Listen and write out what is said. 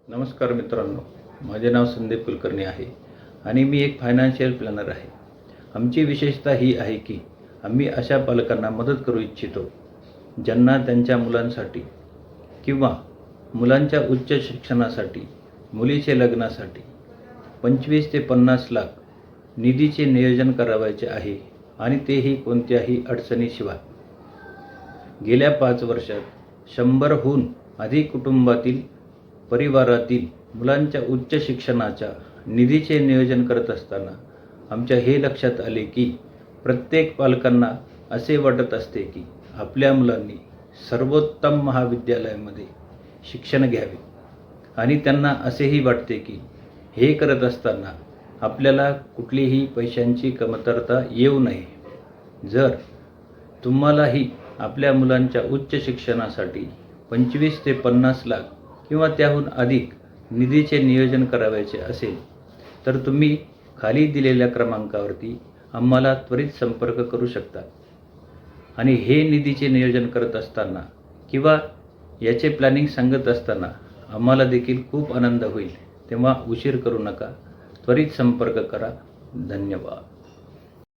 नमस्कार मित्रांनो, माझे नाव संदीप कुलकर्णी आहे आणि मी एक फायनान्शियल प्लॅनर आहे. आमची विशेषता ही आहे की आम्ही अशा पालकांना मदत करू इच्छितो ज्यांना त्यांच्या मुलांसाठी किंवा मुलांच्या उच्च शिक्षणासाठी, मुलीचे लग्नासाठी 25 ते 50 लाख निधीचे नियोजन करावयाचे आहे आणि तेही कोणत्याही अडचणीशिवाय. गेल्या 5 वर्षात 100हून अधिक कुटुंबातील परिवारातील मुलांच्या उच्च शिक्षणाच्या निधीचे नियोजन करत असताना आमच्या हे लक्षात आले की प्रत्येक पालकांना असे वाटत असते की आपल्या मुलांनी सर्वोत्तम महाविद्यालयामध्ये शिक्षण घ्यावे आणि त्यांना असेही वाटते की हे करत असताना आपल्याला कुठलीही पैशांची कमतरता येऊ नये. जर तुम्हालाही आपल्या मुलांच्या उच्च शिक्षणासाठी 25 ते 50 लाख किंवा त्याहून अधिक निधीचे नियोजन करावयाचे असेल तर तुम्ही खाली दिलेल्या क्रमांकावरती आम्हाला त्वरित संपर्क करू शकता. आणि हे निधीचे नियोजन करत असताना किंवा याचे प्लॅनिंग सांगत असताना आम्हाला देखील खूप आनंद होईल. तेव्हा उशीर करू नका, त्वरित संपर्क करा. धन्यवाद.